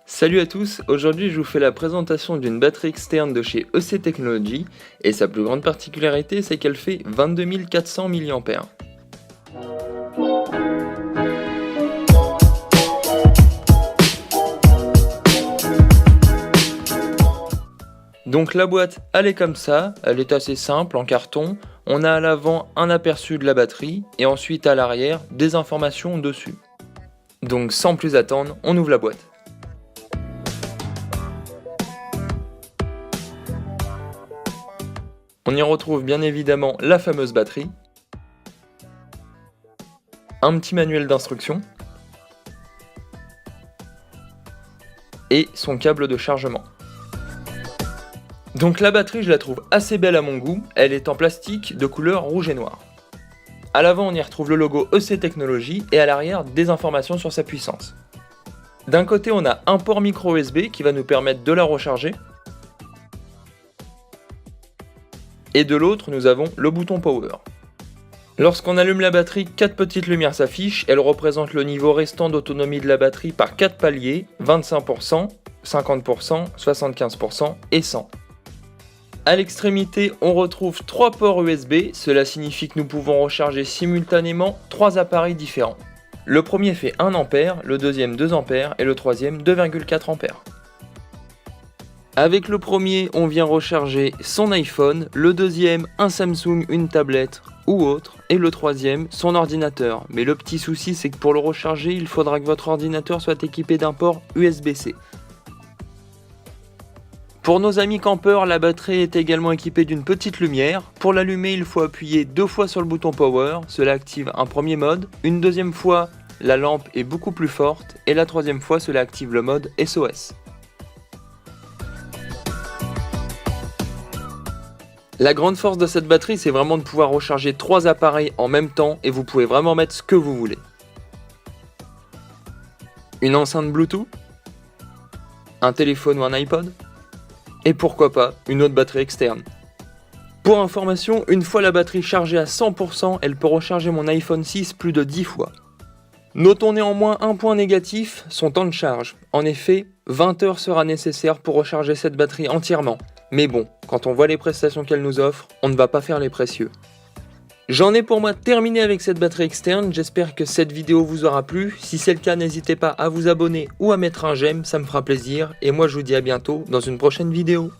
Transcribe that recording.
Salut à tous, aujourd'hui je vous fais la présentation d'une batterie externe de chez EC Technology et sa plus grande particularité c'est qu'elle fait 22 400 mAh. Donc la boîte elle est comme ça, elle est assez simple en carton, on a à l'avant un aperçu de la batterie et ensuite à l'arrière des informations dessus. Donc sans plus attendre, on ouvre la boîte. On y retrouve bien évidemment la fameuse batterie, un petit manuel d'instruction et son câble de chargement. Donc la batterie je la trouve assez belle à mon goût, elle est en plastique de couleur rouge et noir. A l'avant on y retrouve le logo EC Technology et à l'arrière des informations sur sa puissance. D'un côté on a un port micro USB qui va nous permettre de la recharger. Et de l'autre, nous avons le bouton Power. Lorsqu'on allume la batterie, 4 petites lumières s'affichent. Elles représentent le niveau restant d'autonomie de la batterie par 4 paliers, 25%, 50%, 75% et 100%. À l'extrémité, on retrouve 3 ports USB. Cela signifie que nous pouvons recharger simultanément 3 appareils différents. Le premier fait 1 A, le deuxième 2 A et le troisième 2,4 A. Avec le premier, on vient recharger son iPhone, le deuxième, un Samsung, une tablette ou autre, et le troisième, son ordinateur. Mais le petit souci, c'est que pour le recharger, il faudra que votre ordinateur soit équipé d'un port USB-C. Pour nos amis campeurs, la batterie est également équipée d'une petite lumière. Pour l'allumer, il faut appuyer 2 fois sur le bouton Power, cela active un premier mode. Une deuxième fois, la lampe est beaucoup plus forte, et la troisième fois, cela active le mode SOS. La grande force de cette batterie, c'est vraiment de pouvoir recharger 3 appareils en même temps et vous pouvez vraiment mettre ce que vous voulez. Une enceinte Bluetooth, un téléphone ou un iPod, et pourquoi pas une autre batterie externe. Pour information, une fois la batterie chargée à 100%, elle peut recharger mon iPhone 6 plus de 10 fois. Notons néanmoins un point négatif, son temps de charge. En effet, 20 heures sera nécessaire pour recharger cette batterie entièrement. Mais bon, quand on voit les prestations qu'elle nous offre, on ne va pas faire les précieux. J'en ai pour moi terminé avec cette batterie externe, j'espère que cette vidéo vous aura plu. Si c'est le cas, n'hésitez pas à vous abonner ou à mettre un j'aime, ça me fera plaisir. Et moi je vous dis à bientôt dans une prochaine vidéo.